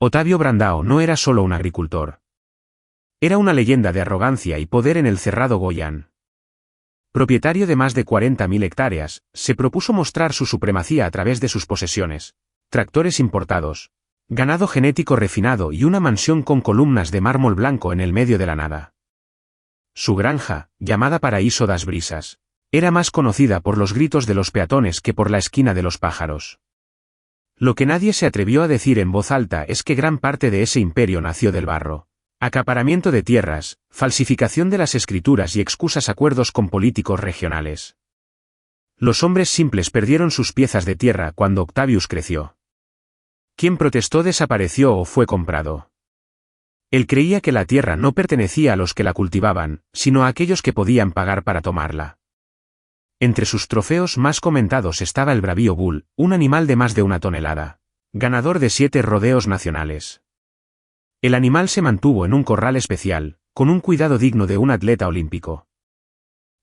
Otavio Brandao no era solo un agricultor. Era una leyenda de arrogancia y poder en el Cerrado Goián. Propietario de más de 40.000 hectáreas, se propuso mostrar su supremacía a través de sus posesiones, tractores importados, ganado genético refinado y una mansión con columnas de mármol blanco en el medio de la nada. Su granja, llamada Paraíso das Brisas, era más conocida por los gritos de los peatones que por la esquina de los pájaros. Lo que nadie se atrevió a decir en voz alta es que gran parte de ese imperio nació del barro. Acaparamiento de tierras, falsificación de las escrituras y excusas acuerdos con políticos regionales. Los hombres simples perdieron sus piezas de tierra cuando Octavius creció. Quien protestó desapareció o fue comprado. Él creía que la tierra no pertenecía a los que la cultivaban, sino a aquellos que podían pagar para tomarla. Entre sus trofeos más comentados estaba el bravío bull, un animal de más de 1 tonelada, ganador de 7 rodeos nacionales. El animal se mantuvo en un corral especial, con un cuidado digno de un atleta olímpico.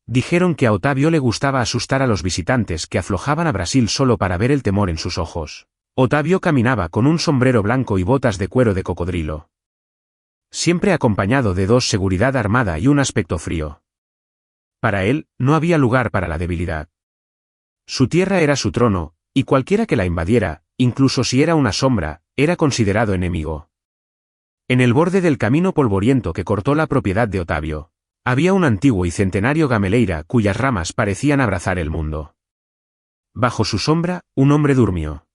Dijeron que a Otavio le gustaba asustar a los visitantes que aflojaban a Brasil solo para ver el temor en sus ojos. Otavio caminaba con un sombrero blanco y botas de cuero de cocodrilo. Siempre acompañado de 2 seguridad armada y un aspecto frío. Para él, no había lugar para la debilidad. Su tierra era su trono, y cualquiera que la invadiera, incluso si era una sombra, era considerado enemigo. En el borde del camino polvoriento que cortó la propiedad de Otavio, había un antiguo y centenario gameleira cuyas ramas parecían abrazar el mundo. Bajo su sombra, un hombre durmió.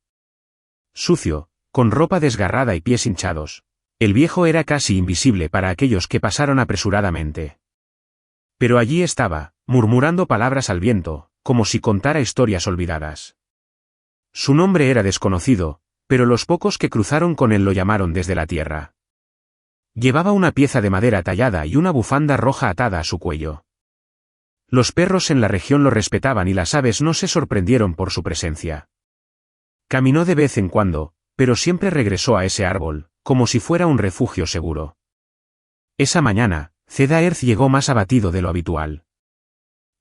Sucio, con ropa desgarrada y pies hinchados, el viejo era casi invisible para aquellos que pasaron apresuradamente. Pero allí estaba, murmurando palabras al viento, como si contara historias olvidadas. Su nombre era desconocido, pero los pocos que cruzaron con él lo llamaron desde la tierra. Llevaba una pieza de madera tallada y una bufanda roja atada a su cuello. Los perros en la región lo respetaban y las aves no se sorprendieron por su presencia. Caminó de vez en cuando, pero siempre regresó a ese árbol, como si fuera un refugio seguro. Esa mañana, Cedaerth llegó más abatido de lo habitual.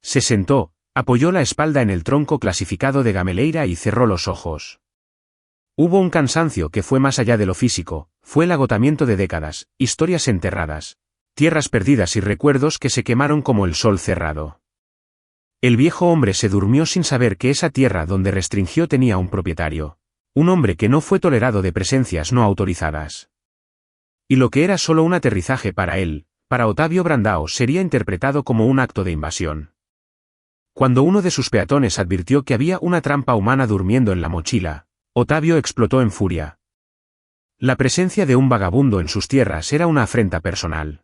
Se sentó, apoyó la espalda en el tronco clasificado de gameleira y cerró los ojos. Hubo un cansancio que fue más allá de lo físico, fue el agotamiento de décadas, historias enterradas, tierras perdidas y recuerdos que se quemaron como el sol cerrado. El viejo hombre se durmió sin saber que esa tierra donde restringió tenía un propietario, un hombre que no fue tolerado de presencias no autorizadas. Y lo que era solo un aterrizaje para él, para Otavio Brandao sería interpretado como un acto de invasión. Cuando uno de sus peatones advirtió que había una trampa humana durmiendo en la mochila, Otavio explotó en furia. La presencia de un vagabundo en sus tierras era una afrenta personal.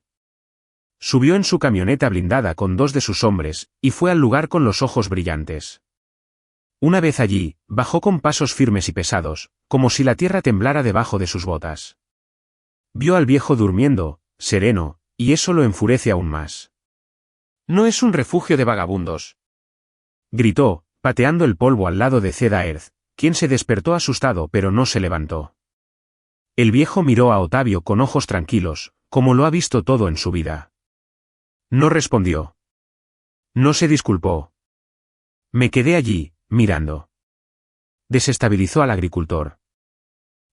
Subió en su camioneta blindada con 2 de sus hombres, y fue al lugar con los ojos brillantes. Una vez allí, bajó con pasos firmes y pesados, como si la tierra temblara debajo de sus botas. Vio al viejo durmiendo, sereno, y eso lo enfurece aún más. «No es un refugio de vagabundos», gritó, pateando el polvo al lado de Cedaerth, quien se despertó asustado pero no se levantó. El viejo miró a Otavio con ojos tranquilos, como lo ha visto todo en su vida. No respondió. No se disculpó. Me quedé allí, mirando. Desestabilizó al agricultor.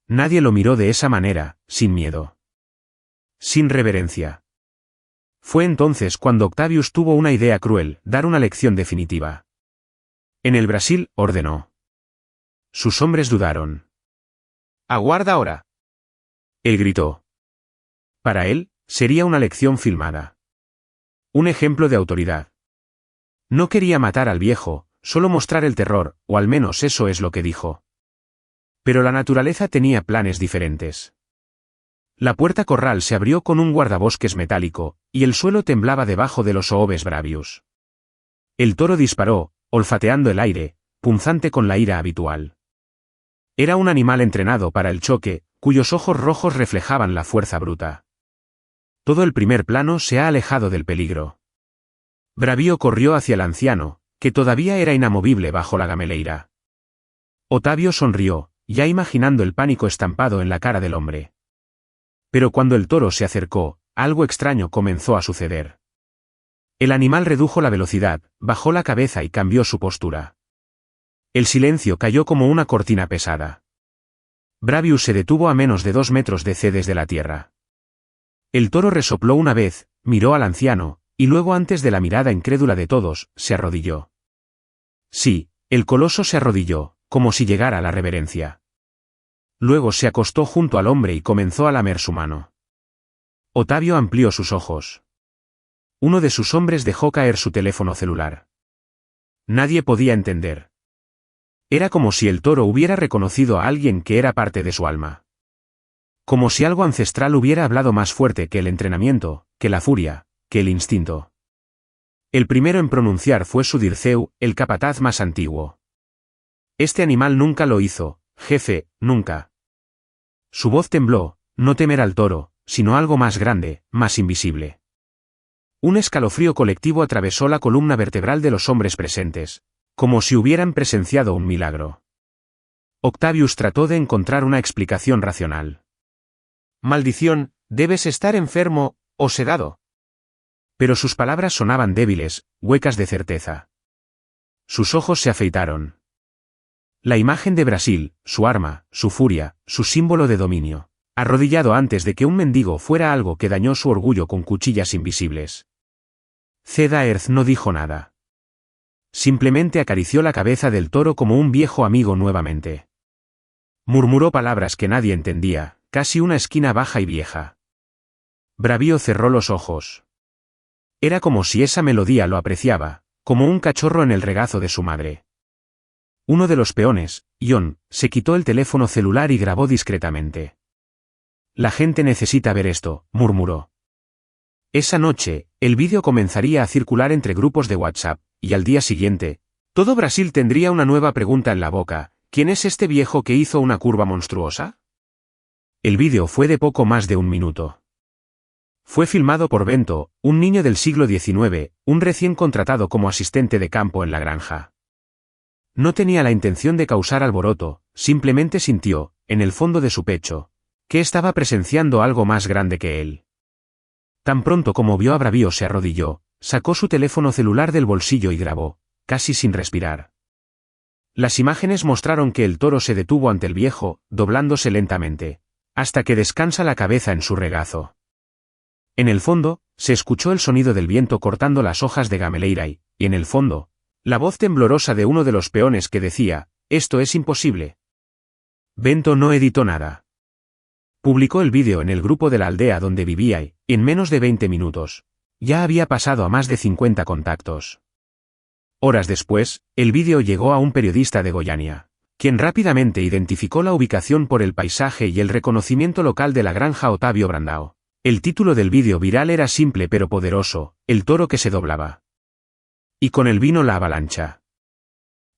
Nadie lo miró de esa manera, sin miedo. Sin reverencia. Fue entonces cuando Octavius tuvo una idea cruel, dar una lección definitiva. En el Brasil, ordenó. Sus hombres dudaron. «Aguarda ahora». Él gritó. Para él, sería una lección filmada. Un ejemplo de autoridad. No quería matar al viejo, solo mostrar el terror, o al menos eso es lo que dijo. Pero la naturaleza tenía planes diferentes. La puerta corral se abrió con un guardabosques metálico, y el suelo temblaba debajo de los Oobes Bravius. El toro disparó, olfateando el aire, punzante con la ira habitual. Era un animal entrenado para el choque, cuyos ojos rojos reflejaban la fuerza bruta. Todo el primer plano se ha alejado del peligro. Bravio corrió hacia el anciano, que todavía era inamovible bajo la gameleira. Otavio sonrió, ya imaginando el pánico estampado en la cara del hombre. Pero cuando el toro se acercó, algo extraño comenzó a suceder. El animal redujo la velocidad, bajó la cabeza y cambió su postura. El silencio cayó como una cortina pesada. Bravius se detuvo a menos de 2 metros de C desde la tierra. El toro resopló una vez, miró al anciano, y luego antes de la mirada incrédula de todos, se arrodilló. Sí, el coloso se arrodilló, como si llegara a la reverencia. Luego se acostó junto al hombre y comenzó a lamer su mano. Ottavio amplió sus ojos. Uno de sus hombres dejó caer su teléfono celular. Nadie podía entender. Era como si el toro hubiera reconocido a alguien que era parte de su alma. Como si algo ancestral hubiera hablado más fuerte que el entrenamiento, que la furia, que el instinto. El primero en pronunciar fue su Dirceu, el capataz más antiguo. Este animal nunca lo hizo, jefe, nunca. Su voz tembló, no temer al toro, sino algo más grande, más invisible. Un escalofrío colectivo atravesó la columna vertebral de los hombres presentes, como si hubieran presenciado un milagro. Octavius trató de encontrar una explicación racional. «Maldición, debes estar enfermo, o sedado». Pero sus palabras sonaban débiles, huecas de certeza. Sus ojos se afeitaron. La imagen de Brasil, su arma, su furia, su símbolo de dominio, arrodillado antes de que un mendigo fuera algo que dañó su orgullo con cuchillas invisibles. Ceda-Earth no dijo nada. Simplemente acarició la cabeza del toro como un viejo amigo nuevamente. Murmuró palabras que nadie entendía, casi una esquina baja y vieja. Bravio cerró los ojos. Era como si esa melodía lo apreciaba, como un cachorro en el regazo de su madre. Uno de los peones, Ion, se quitó el teléfono celular y grabó discretamente. «La gente necesita ver esto», murmuró. Esa noche, el vídeo comenzaría a circular entre grupos de WhatsApp, y al día siguiente, todo Brasil tendría una nueva pregunta en la boca: ¿quién es este viejo que hizo una curva monstruosa? El vídeo fue de poco más de 1 minuto. Fue filmado por Bento, un niño del siglo XIX, un recién contratado como asistente de campo en la granja. No tenía la intención de causar alboroto, simplemente sintió, en el fondo de su pecho, que estaba presenciando algo más grande que él. Tan pronto como vio a Bravio se arrodilló, sacó su teléfono celular del bolsillo y grabó, casi sin respirar. Las imágenes mostraron que el toro se detuvo ante el viejo, doblándose lentamente, hasta que descansa la cabeza en su regazo. En el fondo, se escuchó el sonido del viento cortando las hojas de gameleira y, en el fondo, la voz temblorosa de uno de los peones que decía: «Esto es imposible». Bento no editó nada. Publicó el vídeo en el grupo de la aldea donde vivía y, en menos de 20 minutos, ya había pasado a más de 50 contactos. Horas después, el vídeo llegó a un periodista de Goiânia, quien rápidamente identificó la ubicación por el paisaje y el reconocimiento local de la granja Ottavio Brandão. El título del vídeo viral era simple pero poderoso: «El toro que se doblaba». Y con él vino la avalancha.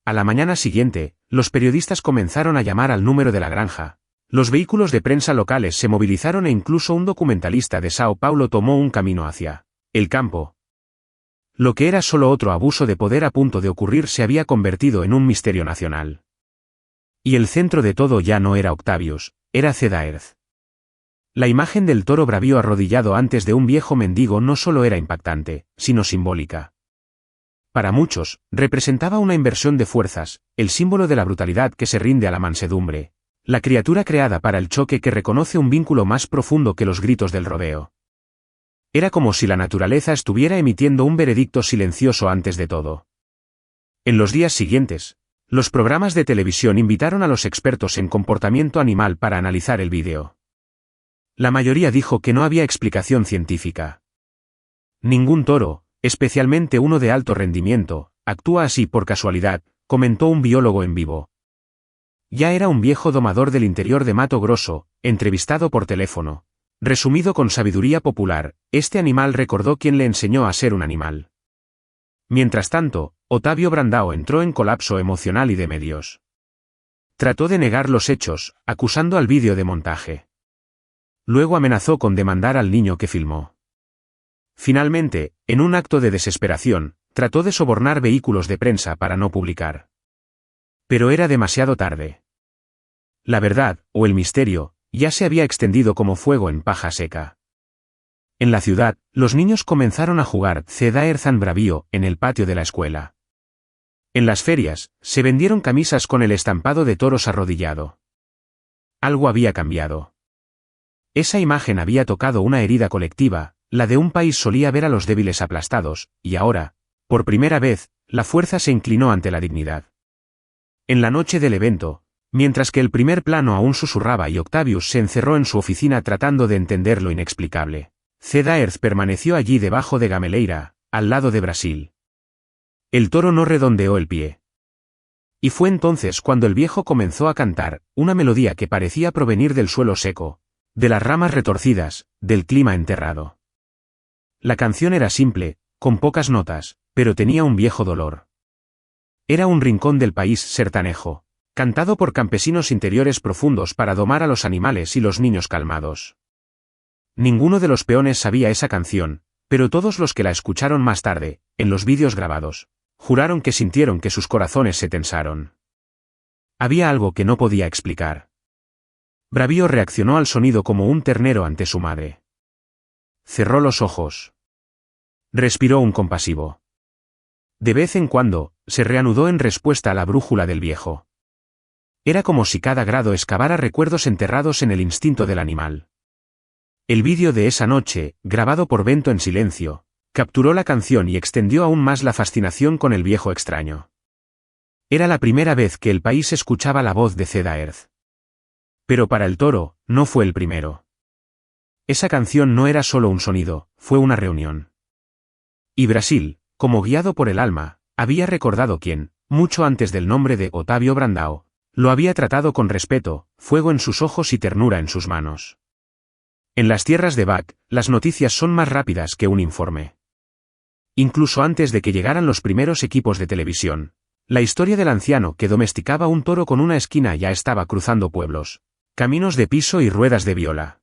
A la mañana siguiente, los periodistas comenzaron a llamar al número de la granja. Los vehículos de prensa locales se movilizaron e incluso un documentalista de Sao Paulo tomó un camino hacia el campo. Lo que era solo otro abuso de poder a punto de ocurrir se había convertido en un misterio nacional. Y el centro de todo ya no era Octavius, era Ceda-Earth. La imagen del toro Bravio arrodillado antes de un viejo mendigo no solo era impactante, sino simbólica. Para muchos, representaba una inversión de fuerzas, el símbolo de la brutalidad que se rinde a la mansedumbre, la criatura creada para el choque que reconoce un vínculo más profundo que los gritos del rodeo. Era como si la naturaleza estuviera emitiendo un veredicto silencioso antes de todo. En los días siguientes, los programas de televisión invitaron a los expertos en comportamiento animal para analizar el vídeo. La mayoría dijo que no había explicación científica. Ningún toro, especialmente uno de alto rendimiento, actúa así por casualidad, comentó un biólogo en vivo. Ya era un viejo domador del interior de Mato Grosso, entrevistado por teléfono. Resumido con sabiduría popular, este animal recordó quién le enseñó a ser un animal. Mientras tanto, Ottavio Brandão entró en colapso emocional y de medios. Trató de negar los hechos, acusando al vídeo de montaje. Luego amenazó con demandar al niño que filmó. Finalmente, en un acto de desesperación, trató de sobornar vehículos de prensa para no publicar. Pero era demasiado tarde. La verdad, o el misterio, ya se había extendido como fuego en paja seca. En la ciudad, los niños comenzaron a jugar Ceda-Earth and Bravio en el patio de la escuela. En las ferias, se vendieron camisas con el estampado de toros arrodillado. Algo había cambiado. Esa imagen había tocado una herida colectiva, la de un país solía ver a los débiles aplastados, y ahora, por primera vez, la fuerza se inclinó ante la dignidad. En la noche del evento, mientras que el primer plano aún susurraba y Octavius se encerró en su oficina tratando de entender lo inexplicable, Ceda Earth permaneció allí debajo de Gameleira, al lado de Brasil. El toro no redondeó el pie. Y fue entonces cuando el viejo comenzó a cantar, una melodía que parecía provenir del suelo seco, de las ramas retorcidas, del clima enterrado. La canción era simple, con pocas notas, pero tenía un viejo dolor. Era un rincón del país sertanejo, cantado por campesinos interiores profundos para domar a los animales y los niños calmados. Ninguno de los peones sabía esa canción, pero todos los que la escucharon más tarde, en los vídeos grabados, juraron que sintieron que sus corazones se tensaron. Había algo que no podía explicar. Bravío reaccionó al sonido como un ternero ante su madre. Cerró los ojos. Respiró un compasivo. De vez en cuando, se reanudó en respuesta a la brújula del viejo. Era como si cada grado excavara recuerdos enterrados en el instinto del animal. El vídeo de esa noche, grabado por Bento en silencio, capturó la canción y extendió aún más la fascinación con el viejo extraño. Era la primera vez que el país escuchaba la voz de Ceda Earth. Pero para el toro, no fue el primero. Esa canción no era solo un sonido, fue una reunión. Y Brasil, como guiado por el alma, había recordado quién, mucho antes del nombre de Otávio Brandão, lo había tratado con respeto, fuego en sus ojos y ternura en sus manos. En las tierras de Bach, las noticias son más rápidas que un informe. Incluso antes de que llegaran los primeros equipos de televisión, la historia del anciano que domesticaba un toro con una esquina ya estaba cruzando pueblos, caminos de piso y ruedas de viola.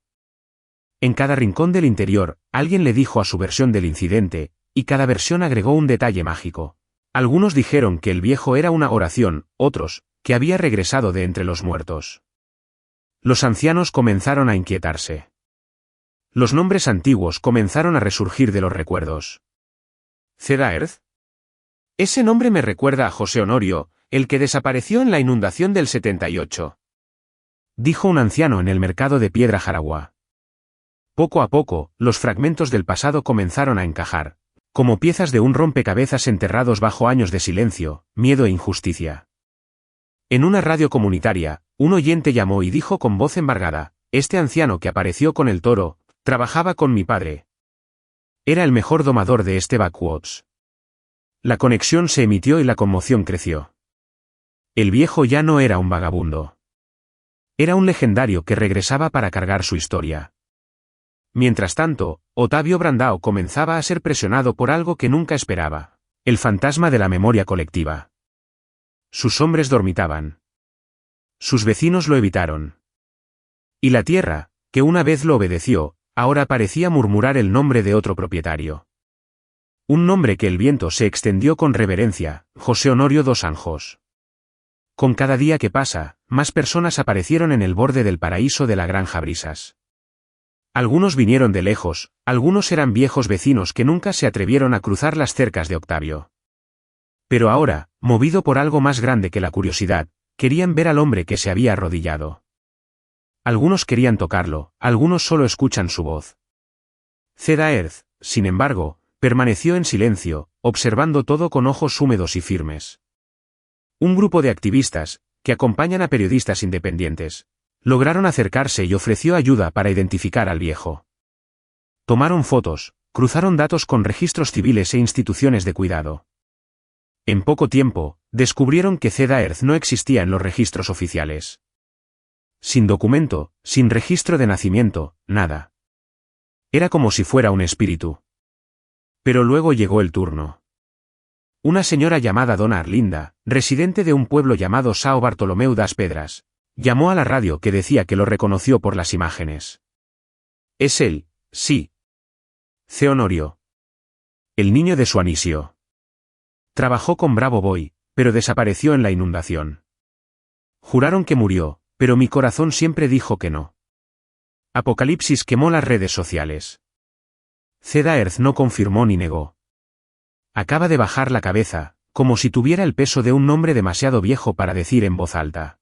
En cada rincón del interior, alguien le dijo a su versión del incidente, y cada versión agregó un detalle mágico. Algunos dijeron que el viejo era una oración, otros, que había regresado de entre los muertos. Los ancianos comenzaron a inquietarse. Los nombres antiguos comenzaron a resurgir de los recuerdos. ¿Ceda Earth? Ese nombre me recuerda a José Honorio, el que desapareció en la inundación del 78. Dijo un anciano en el mercado de Piedra Jaraguá. Poco a poco, los fragmentos del pasado comenzaron a encajar, como piezas de un rompecabezas enterrados bajo años de silencio, miedo e injusticia. En una radio comunitaria, un oyente llamó y dijo con voz embargada, este anciano que apareció con el toro, trabajaba con mi padre. Era el mejor domador de este backwoods. La conexión se emitió y la conmoción creció. El viejo ya no era un vagabundo. Era un legendario que regresaba para cargar su historia. Mientras tanto, Otávio Brandão comenzaba a ser presionado por algo que nunca esperaba, el fantasma de la memoria colectiva. Sus hombres dormitaban. Sus vecinos lo evitaron. Y la tierra, que una vez lo obedeció, ahora parecía murmurar el nombre de otro propietario. Un nombre que el viento se extendió con reverencia, José Honorio dos Anjos. Con cada día que pasa, más personas aparecieron en el borde del paraíso de la Granja Brisas. Algunos vinieron de lejos, algunos eran viejos vecinos que nunca se atrevieron a cruzar las cercas de Octavio. Pero ahora, movido por algo más grande que la curiosidad, querían ver al hombre que se había arrodillado. Algunos querían tocarlo, algunos solo escuchan su voz. Ceda Earth, sin embargo, permaneció en silencio, observando todo con ojos húmedos y firmes. Un grupo de activistas, que acompañan a periodistas independientes, lograron acercarse y ofreció ayuda para identificar al viejo. Tomaron fotos, cruzaron datos con registros civiles e instituciones de cuidado. En poco tiempo, descubrieron que Ceda Earth no existía en los registros oficiales. Sin documento, sin registro de nacimiento, nada. Era como si fuera un espíritu. Pero luego llegó el turno. Una señora llamada Dona Arlinda, residente de un pueblo llamado São Bartolomeu das Pedras, llamó a la radio que decía que lo reconoció por las imágenes. Es él, sí. C. Honorio. El niño de Suanisio. Trabajó con Bravo Boy, pero desapareció en la inundación. Juraron que murió, pero mi corazón siempre dijo que no. Apocalipsis quemó las redes sociales. Ceda Earth no confirmó ni negó. Acaba de bajar la cabeza, como si tuviera el peso de un nombre demasiado viejo para decir en voz alta.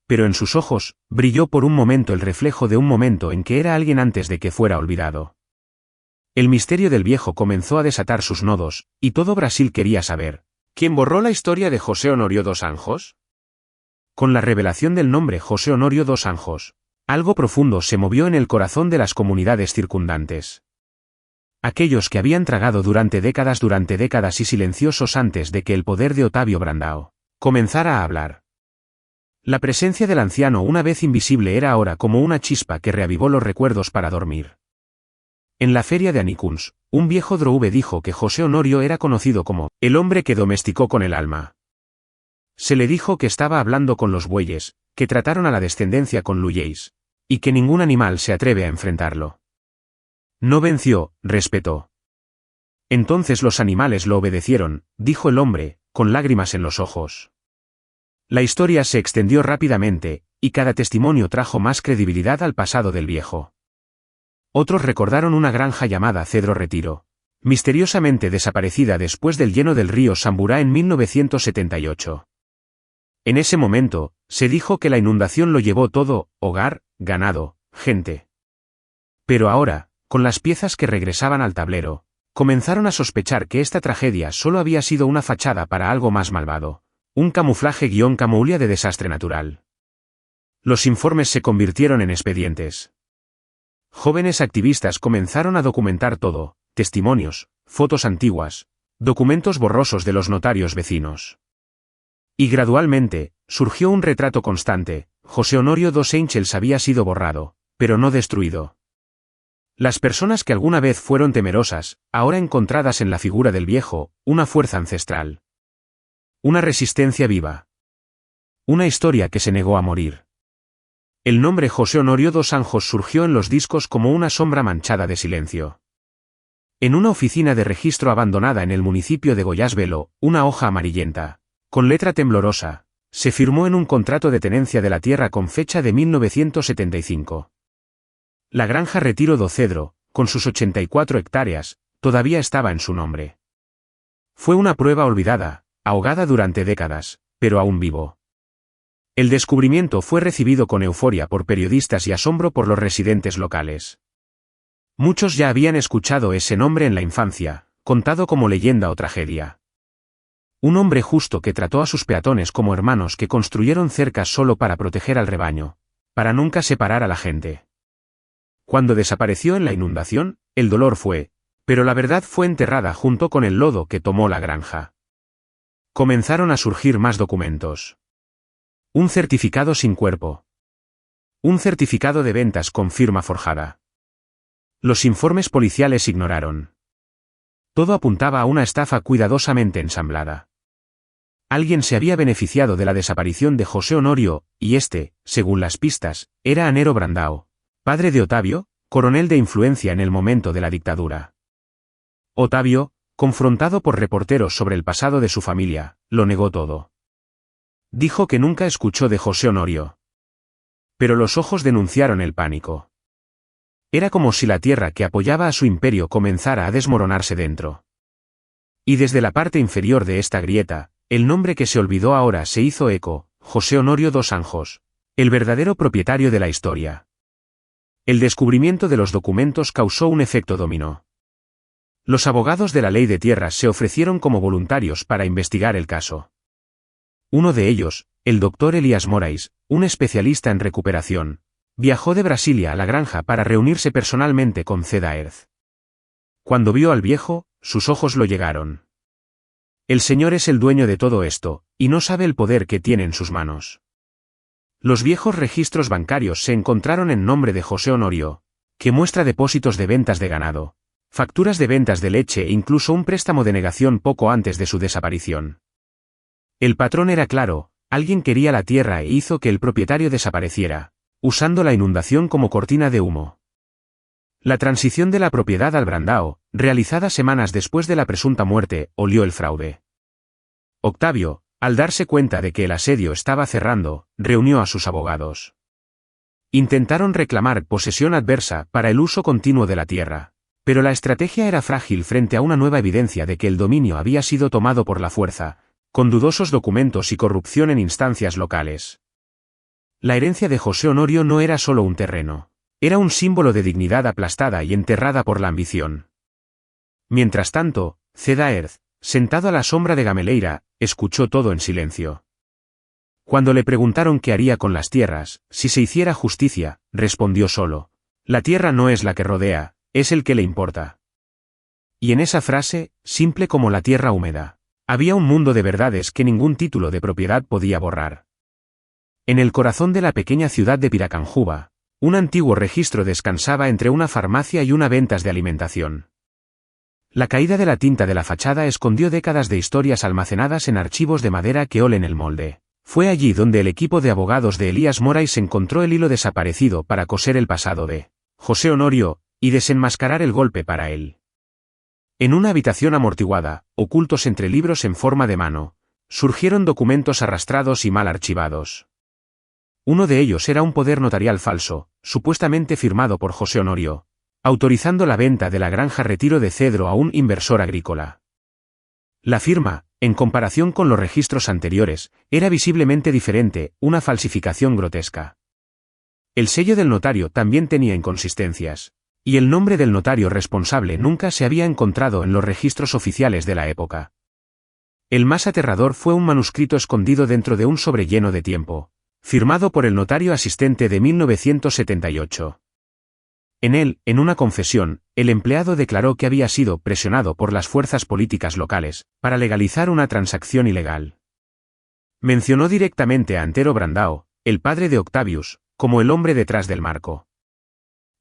pero en sus ojos brilló por un momento el reflejo de un momento en que era alguien antes de que fuera olvidado. El misterio del viejo comenzó a desatar sus nodos, y todo Brasil quería saber: ¿quién borró la historia de José Honorio dos Anjos? Con la revelación del nombre José Honorio dos Anjos, algo profundo se movió en el corazón de las comunidades circundantes. Aquellos que habían tragado durante décadas y silenciosos antes de que el poder de Otávio Brandão comenzara a hablar. La presencia del anciano, una vez invisible, era ahora como una chispa que reavivó los recuerdos para dormir. En la feria de Anicuns, un viejo Drouve dijo que José Honorio era conocido como el hombre que domesticó con el alma. Se le dijo que estaba hablando con los bueyes, que trataron a la descendencia con luyes, y que ningún animal se atreve a enfrentarlo. No venció, respetó. Entonces los animales lo obedecieron, dijo el hombre, con lágrimas en los ojos. La historia se extendió rápidamente, y cada testimonio trajo más credibilidad al pasado del viejo. Otros recordaron una granja llamada Cedro Retiro, misteriosamente desaparecida después del lleno del río Samburá en 1978. En ese momento, se dijo que la inundación lo llevó todo: hogar, ganado, gente. Pero ahora, con las piezas que regresaban al tablero, comenzaron a sospechar que esta tragedia solo había sido una fachada para algo más malvado. Un camuflaje-camoulia de desastre natural. Los informes se convirtieron en expedientes. Jóvenes activistas comenzaron a documentar todo: testimonios, fotos antiguas, documentos borrosos de los notarios vecinos. Y gradualmente, surgió un retrato constante: José Honorio dos Anjos había sido borrado, pero no destruido. Las personas que alguna vez fueron temerosas, ahora encontradas en la figura del viejo, una fuerza ancestral. Una resistencia viva. Una historia que se negó a morir. El nombre José Honorio dos Anjos surgió en los discos como una sombra manchada de silencio. En una oficina de registro abandonada en el municipio de Goiás Velho, una hoja amarillenta, con letra temblorosa, se firmó en un contrato de tenencia de la tierra con fecha de 1975. La granja Retiro do Cedro, con sus 84 hectáreas, todavía estaba en su nombre. Fue una prueba olvidada, ahogada durante décadas, pero aún vivo. El descubrimiento fue recibido con euforia por periodistas y asombro por los residentes locales. Muchos ya habían escuchado ese nombre en la infancia, contado como leyenda o tragedia. Un hombre justo que trató a sus peatones como hermanos, que construyeron cercas solo para proteger al rebaño, para nunca separar a la gente. Cuando desapareció en la inundación, el dolor fue, pero la verdad fue enterrada junto con el lodo que tomó la granja. Comenzaron a surgir más documentos. Un certificado sin cuerpo. Un certificado de ventas con firma forjada. Los informes policiales ignoraron. Todo apuntaba a una estafa cuidadosamente ensamblada. Alguien se había beneficiado de la desaparición de José Honorio, y este, según las pistas, era Anero Brandão, padre de Otávio, coronel de influencia en el momento de la dictadura. Otávio, confrontado por reporteros sobre el pasado de su familia, lo negó todo. Dijo que nunca escuchó de José Honorio. Pero los ojos denunciaron el pánico. Era como si la tierra que apoyaba a su imperio comenzara a desmoronarse dentro. Y desde la parte inferior de esta grieta, el nombre que se olvidó ahora se hizo eco: José Honorio dos Anjos, el verdadero propietario de la historia. El descubrimiento de los documentos causó un efecto dominó. Los abogados de la ley de tierras se ofrecieron como voluntarios para investigar el caso. Uno de ellos, el doctor Elias Moraes, un especialista en recuperación, viajó de Brasilia a la granja para reunirse personalmente con Ceda Earth. Cuando vio al viejo, sus ojos lo llegaron. El señor es el dueño de todo esto, y no sabe el poder que tiene en sus manos. Los viejos registros bancarios se encontraron en nombre de José Honorio, que muestra depósitos de ventas de ganado, facturas de ventas de leche e incluso un préstamo de negación poco antes de su desaparición. El patrón era claro: alguien quería la tierra e hizo que el propietario desapareciera, usando la inundación como cortina de humo. La transición de la propiedad al Brandão, realizada semanas después de la presunta muerte, olió el fraude. Octavio, al darse cuenta de que el asedio estaba cerrando, reunió a sus abogados. Intentaron reclamar posesión adversa para el uso continuo de la tierra, pero la estrategia era frágil frente a una nueva evidencia de que el dominio había sido tomado por la fuerza, con dudosos documentos y corrupción en instancias locales. La herencia de José Honorio no era solo un terreno. Era un símbolo de dignidad aplastada y enterrada por la ambición. Mientras tanto, Ceda sentado a la sombra de Gameleira, escuchó todo en silencio. Cuando le preguntaron qué haría con las tierras, si se hiciera justicia, respondió solo: la tierra no es la que rodea, es el que le importa. Y en esa frase, simple como la tierra húmeda, había un mundo de verdades que ningún título de propiedad podía borrar. En el corazón de la pequeña ciudad de Piracanjuba, un antiguo registro descansaba entre una farmacia y una ventas de alimentación. La caída de la tinta de la fachada escondió décadas de historias almacenadas en archivos de madera que olen el molde. Fue allí donde el equipo de abogados de Elías Morais encontró el hilo desaparecido para coser el pasado de José Honorio, y desenmascarar el golpe para él. En una habitación amortiguada, ocultos entre libros en forma de mano, surgieron documentos arrastrados y mal archivados. Uno de ellos era un poder notarial falso, supuestamente firmado por José Honorio, autorizando la venta de la granja Retiro de Cedro a un inversor agrícola. La firma, en comparación con los registros anteriores, era visiblemente diferente, una falsificación grotesca. El sello del notario también tenía inconsistencias, y el nombre del notario responsable nunca se había encontrado en los registros oficiales de la época. El más aterrador fue un manuscrito escondido dentro de un sobre lleno de tiempo, firmado por el notario asistente de 1978. En él, en una confesión, el empleado declaró que había sido presionado por las fuerzas políticas locales para legalizar una transacción ilegal. Mencionó directamente a Antero Brandao, el padre de Octavius, como el hombre detrás del marco.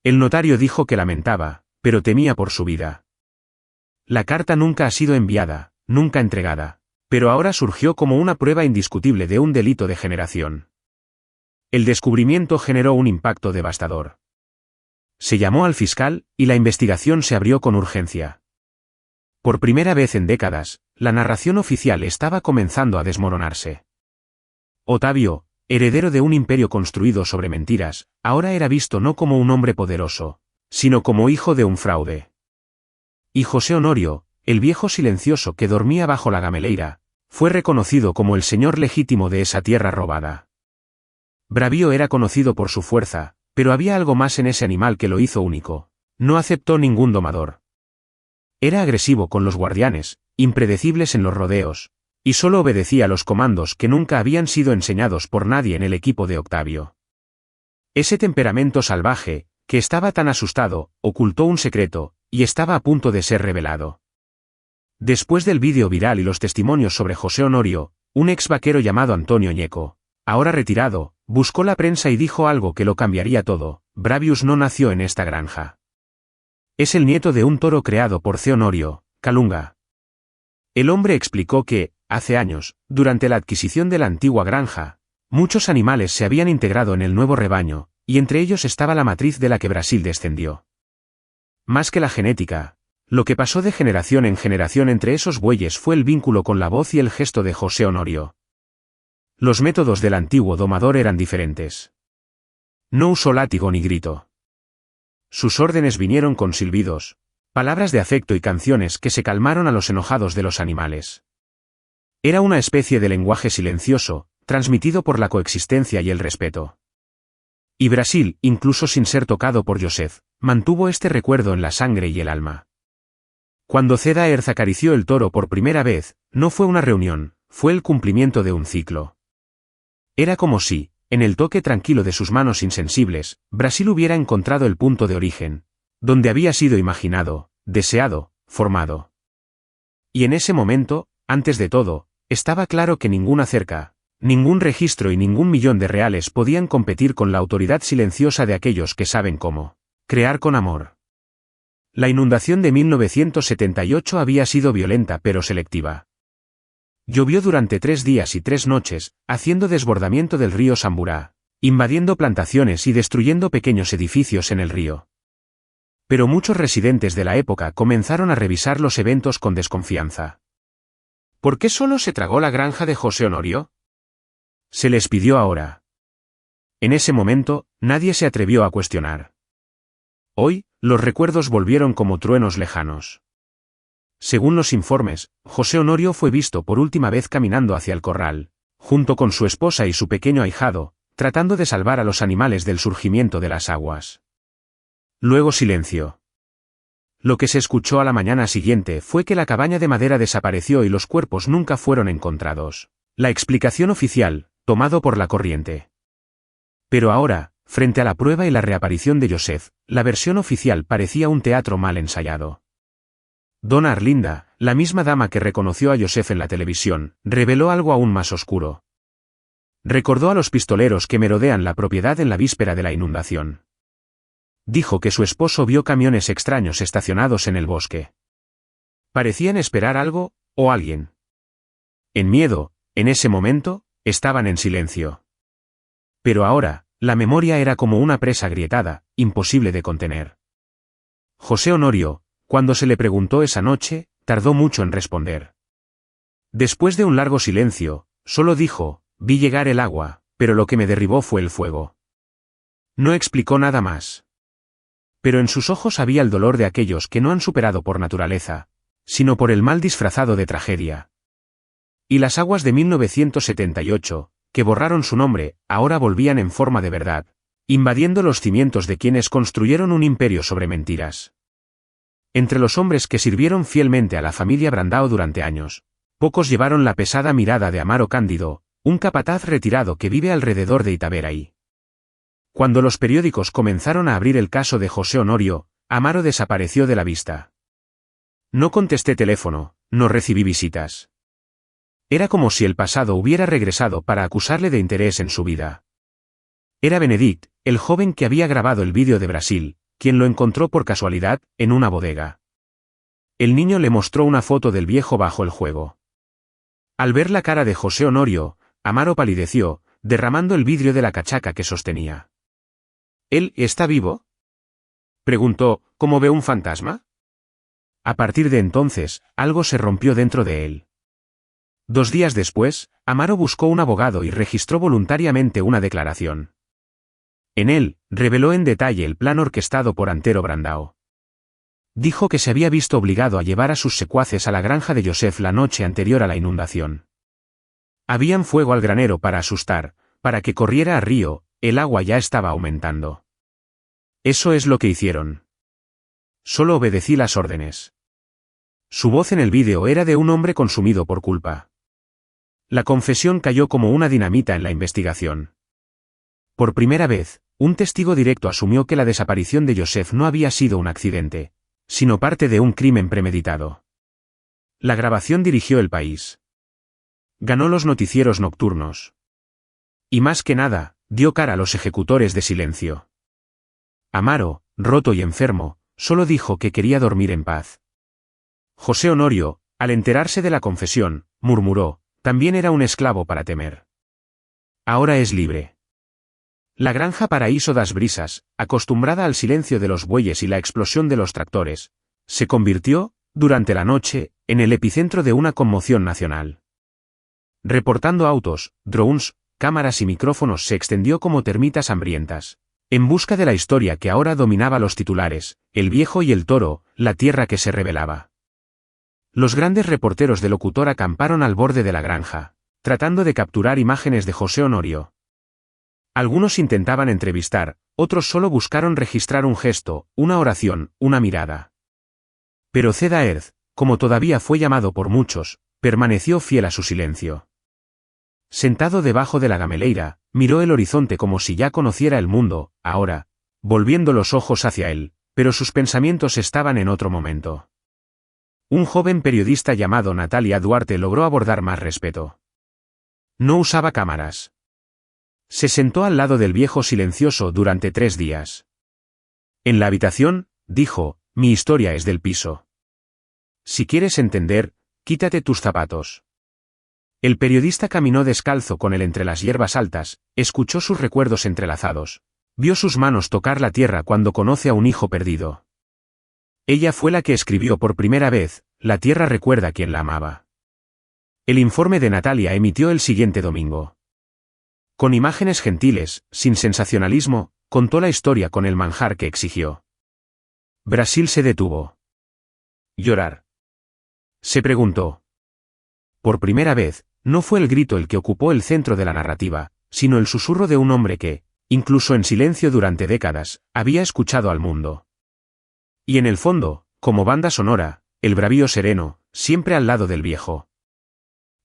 El notario dijo que lamentaba, pero temía por su vida. La carta nunca ha sido enviada, nunca entregada, pero ahora surgió como una prueba indiscutible de un delito de generación. El descubrimiento generó un impacto devastador. Se llamó al fiscal, y la investigación se abrió con urgencia. Por primera vez en décadas, la narración oficial estaba comenzando a desmoronarse. Otavio, heredero de un imperio construido sobre mentiras, ahora era visto no como un hombre poderoso, sino como hijo de un fraude. Y José Honorio, el viejo silencioso que dormía bajo la Gameleira, fue reconocido como el señor legítimo de esa tierra robada. Bravío era conocido por su fuerza, pero había algo más en ese animal que lo hizo único. No aceptó ningún domador. Era agresivo con los guardianes, impredecibles en los rodeos, y solo obedecía a los comandos que nunca habían sido enseñados por nadie en el equipo de Octavio. Ese temperamento salvaje, que estaba tan asustado, ocultó un secreto, y estaba a punto de ser revelado. Después del vídeo viral y los testimonios sobre José Honorio, un ex vaquero llamado Antonio Ñeco, ahora retirado, buscó la prensa y dijo algo que lo cambiaría todo: Bravius no nació en esta granja. Es el nieto de un toro creado por C. Honorio, Calunga. El hombre explicó que, hace años, durante la adquisición de la antigua granja, muchos animales se habían integrado en el nuevo rebaño, y entre ellos estaba la matriz de la que Brasil descendió. Más que la genética, lo que pasó de generación en generación entre esos bueyes fue el vínculo con la voz y el gesto de José Honorio. Los métodos del antiguo domador eran diferentes. No usó látigo ni grito. Sus órdenes vinieron con silbidos, palabras de afecto y canciones que se calmaron a los enojados de los animales. Era una especie de lenguaje silencioso, transmitido por la coexistencia y el respeto. Y Brasil, incluso sin ser tocado por Joseph, mantuvo este recuerdo en la sangre y el alma. Cuando Ceda acarició el toro por primera vez, no fue una reunión, fue el cumplimiento de un ciclo. Era como si, en el toque tranquilo de sus manos insensibles, Brasil hubiera encontrado el punto de origen, donde había sido imaginado, deseado, formado. Y en ese momento, antes de todo, estaba claro que ninguna cerca, ningún registro y ningún millón de reales podían competir con la autoridad silenciosa de aquellos que saben cómo crear con amor. La inundación de 1978 había sido violenta pero selectiva. Llovió durante 3 días y 3 noches, haciendo desbordamiento del río Samburá, invadiendo plantaciones y destruyendo pequeños edificios en el río. Pero muchos residentes de la época comenzaron a revisar los eventos con desconfianza. ¿Por qué solo se tragó la granja de José Honorio? Se les pidió ahora. En ese momento, nadie se atrevió a cuestionar. Hoy, los recuerdos volvieron como truenos lejanos. Según los informes, José Honorio fue visto por última vez caminando hacia el corral, junto con su esposa y su pequeño ahijado, tratando de salvar a los animales del surgimiento de las aguas. Luego silencio. Lo que se escuchó a la mañana siguiente fue que la cabaña de madera desapareció y los cuerpos nunca fueron encontrados. La explicación oficial, tomado por la corriente. Pero ahora, frente a la prueba y la reaparición de Joseph, la versión oficial parecía un teatro mal ensayado. Donna Arlinda, la misma dama que reconoció a Joseph en la televisión, reveló algo aún más oscuro. Recordó a los pistoleros que merodean la propiedad en la víspera de la inundación. Dijo que su esposo vio camiones extraños estacionados en el bosque. Parecían esperar algo, o alguien. En miedo, en ese momento, estaban en silencio. Pero ahora, la memoria era como una presa agrietada, imposible de contener. José Honorio, cuando se le preguntó esa noche, tardó mucho en responder. Después de un largo silencio, solo dijo: vi llegar el agua, pero lo que me derribó fue el fuego. No explicó nada más. Pero en sus ojos había el dolor de aquellos que no han superado por naturaleza, sino por el mal disfrazado de tragedia. Y las aguas de 1978, que borraron su nombre, ahora volvían en forma de verdad, invadiendo los cimientos de quienes construyeron un imperio sobre mentiras. Entre los hombres que sirvieron fielmente a la familia Brandao durante años, pocos llevaron la pesada mirada de Amaro Cándido, un capataz retirado que vive alrededor de Itaberaí. Cuando los periódicos comenzaron a abrir el caso de José Honorio, Amaro desapareció de la vista. No contesté teléfono, no recibí visitas. Era como si el pasado hubiera regresado para acusarle de interés en su vida. Era Benedict, el joven que había grabado el vídeo de Brasil, quien lo encontró por casualidad, en una bodega. El niño le mostró una foto del viejo bajo el juego. Al ver la cara de José Honorio, Amaro palideció, derramando el vidrio de la cachaca que sostenía. ¿Él está vivo?, preguntó, ¿cómo ve un fantasma? A partir de entonces, algo se rompió dentro de él. 2 días después, Amaro buscó un abogado y registró voluntariamente una declaración. En él, reveló en detalle el plan orquestado por Antero Brandao. Dijo que se había visto obligado a llevar a sus secuaces a la granja de Joseph la noche anterior a la inundación. Habían fuego al granero para asustar, para que corriera a río, el agua ya estaba aumentando. Eso es lo que hicieron. Solo obedecí las órdenes. Su voz en el vídeo era de un hombre consumido por culpa. La confesión cayó como una dinamita en la investigación. Por primera vez, un testigo directo asumió que la desaparición de Joseph no había sido un accidente, sino parte de un crimen premeditado. La grabación dirigió El País. Ganó los noticieros nocturnos. Y más que nada, dio cara a los ejecutores de silencio. Amaro, roto y enfermo, solo dijo que quería dormir en paz. José Honorio, al enterarse de la confesión, murmuró: también era un esclavo para temer. Ahora es libre. La granja Paraíso das Brisas, acostumbrada al silencio de los bueyes y la explosión de los tractores, se convirtió, durante la noche, en el epicentro de una conmoción nacional. Reportando autos, drones, cámaras y micrófonos se extendió como termitas hambrientas, en busca de la historia que ahora dominaba los titulares: el viejo y el toro, la tierra que se rebelaba. Los grandes reporteros de locutor acamparon al borde de la granja, tratando de capturar imágenes de José Honorio. Algunos intentaban entrevistar, otros solo buscaron registrar un gesto, una oración, una mirada. Pero Ceda Erz, como todavía fue llamado por muchos, permaneció fiel a su silencio. Sentado debajo de la gameleira, miró el horizonte como si ya conociera el mundo, ahora, volviendo los ojos hacia él, pero sus pensamientos estaban en otro momento. Un joven periodista llamado Natalia Duarte logró abordar más respeto. No usaba cámaras. Se sentó al lado del viejo silencioso durante 3 días. En la habitación, dijo, mi historia es del piso. Si quieres entender, quítate tus zapatos. El periodista caminó descalzo con él entre las hierbas altas, escuchó sus recuerdos entrelazados, vio sus manos tocar la tierra cuando conoce a un hijo perdido. Ella fue la que escribió por primera vez, la tierra recuerda a quien la amaba. El informe de Natalia emitió el siguiente domingo. Con imágenes gentiles, sin sensacionalismo, contó la historia con el manjar que exigió. Brasil se detuvo. Llorar. Se preguntó. Por primera vez, no fue el grito el que ocupó el centro de la narrativa, sino el susurro de un hombre que, incluso en silencio durante décadas, había escuchado al mundo. Y en el fondo, como banda sonora, el bravío sereno, siempre al lado del viejo.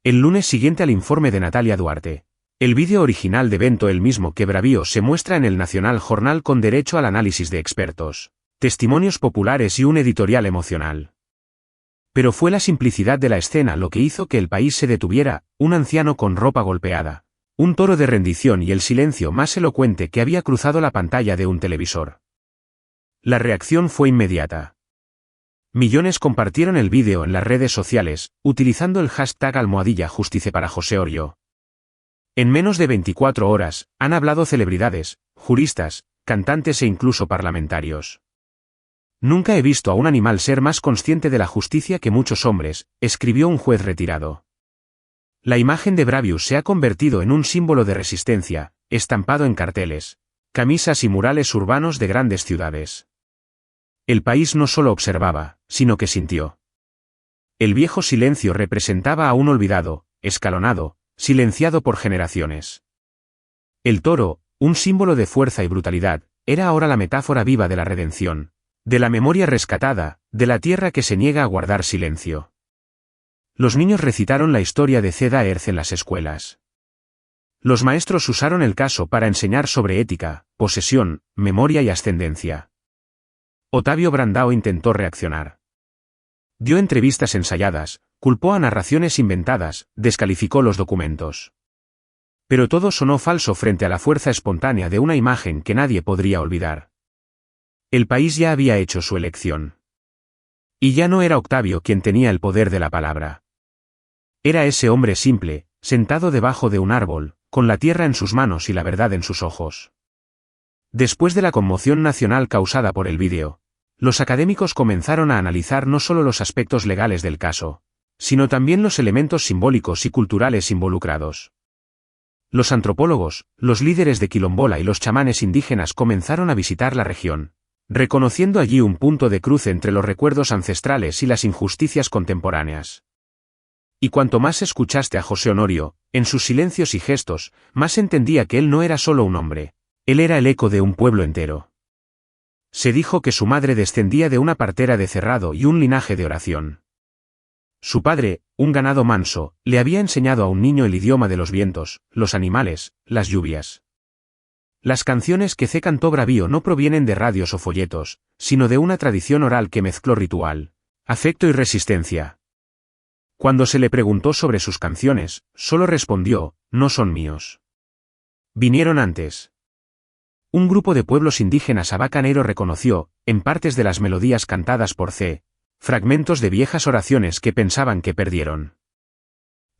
El lunes siguiente al informe de Natalia Duarte, el vídeo original de Bento el mismo que Bravío se muestra en el Nacional Jornal con derecho al análisis de expertos, testimonios populares y un editorial emocional. Pero fue la simplicidad de la escena lo que hizo que el país se detuviera, un anciano con ropa golpeada, un toro de rendición y el silencio más elocuente que había cruzado la pantalla de un televisor. La reacción fue inmediata. Millones compartieron el vídeo en las redes sociales, utilizando el hashtag #Justice para José Orio. En menos de 24 horas, han hablado celebridades, juristas, cantantes e incluso parlamentarios. Nunca he visto a un animal ser más consciente de la justicia que muchos hombres, escribió un juez retirado. La imagen de Bravius se ha convertido en un símbolo de resistencia, estampado en carteles, camisas y murales urbanos de grandes ciudades. El país no solo observaba, sino que sintió. El viejo silencio representaba a un olvidado, escalonado, silenciado por generaciones. El toro, un símbolo de fuerza y brutalidad, era ahora la metáfora viva de la redención, de la memoria rescatada, de la tierra que se niega a guardar silencio. Los niños recitaron la historia de Ceda Erz en las escuelas. Los maestros usaron el caso para enseñar sobre ética, posesión, memoria y ascendencia. Otavio Brandao intentó reaccionar. Dio entrevistas ensayadas, culpó a narraciones inventadas, descalificó los documentos. Pero todo sonó falso frente a la fuerza espontánea de una imagen que nadie podría olvidar. El país ya había hecho su elección. Y ya no era Octavio quien tenía el poder de la palabra. Era ese hombre simple, sentado debajo de un árbol, con la tierra en sus manos y la verdad en sus ojos. Después de la conmoción nacional causada por el vídeo, los académicos comenzaron a analizar no solo los aspectos legales del caso, sino también los elementos simbólicos y culturales involucrados. Los antropólogos, los líderes de quilombola y los chamanes indígenas comenzaron a visitar la región, reconociendo allí un punto de cruce entre los recuerdos ancestrales y las injusticias contemporáneas. Y cuanto más escuchaste a José Honorio, en sus silencios y gestos, más entendía que él no era solo un hombre, él era el eco de un pueblo entero. Se dijo que su madre descendía de una partera de Cerrado y un linaje de oración. Su padre, un ganado manso, le había enseñado a un niño el idioma de los vientos, los animales, las lluvias. Las canciones que cantó Bravío no provienen de radios o folletos, sino de una tradición oral que mezcló ritual, afecto y resistencia. Cuando se le preguntó sobre sus canciones, solo respondió, no son míos. Vinieron antes. Un grupo de pueblos indígenas abacanero reconoció, en partes de las melodías cantadas por fragmentos de viejas oraciones que pensaban que perdieron.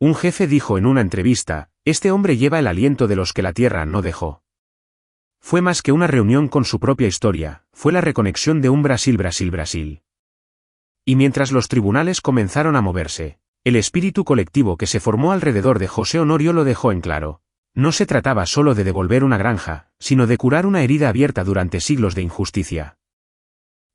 Un jefe dijo en una entrevista, este hombre lleva el aliento de los que la tierra no dejó. Fue más que una reunión con su propia historia, fue la reconexión de un Brasil. Y mientras los tribunales comenzaron a moverse, el espíritu colectivo que se formó alrededor de José Honorio lo dejó en claro. No se trataba solo de devolver una granja, sino de curar una herida abierta durante siglos de injusticia.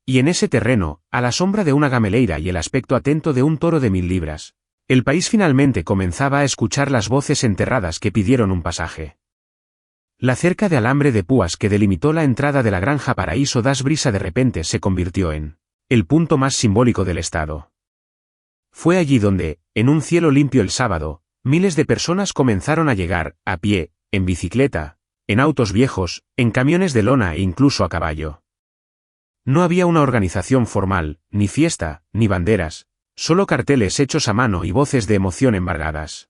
Y en ese terreno, a la sombra de una gameleira y el aspecto atento de un toro de 1000 libras, el país finalmente comenzaba a escuchar las voces enterradas que pidieron un pasaje. La cerca de alambre de púas que delimitó la entrada de la granja Paraíso das Brisa de repente se convirtió en el punto más simbólico del estado. Fue allí donde, en un cielo limpio el sábado, miles de personas comenzaron a llegar, a pie, en bicicleta, en autos viejos, en camiones de lona e incluso a caballo. No había una organización formal, ni fiesta, ni banderas, solo carteles hechos a mano y voces de emoción embargadas.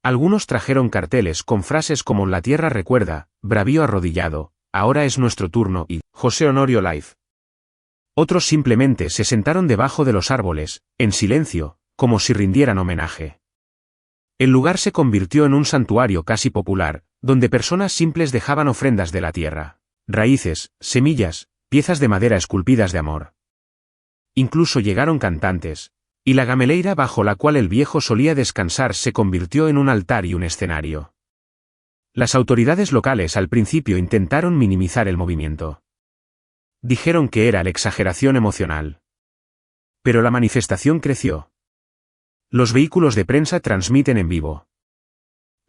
Algunos trajeron carteles con frases como La tierra recuerda, Bravío arrodillado, ahora es nuestro turno y José Honorio Live. Otros simplemente se sentaron debajo de los árboles, en silencio, como si rindieran homenaje. El lugar se convirtió en un santuario casi popular, donde personas simples dejaban ofrendas de la tierra, raíces, semillas, piezas de madera esculpidas de amor. Incluso llegaron cantantes, y la gameleira bajo la cual el viejo solía descansar se convirtió en un altar y un escenario. Las autoridades locales al principio intentaron minimizar el movimiento. Dijeron que era la exageración emocional. Pero la manifestación creció. Los vehículos de prensa transmiten en vivo.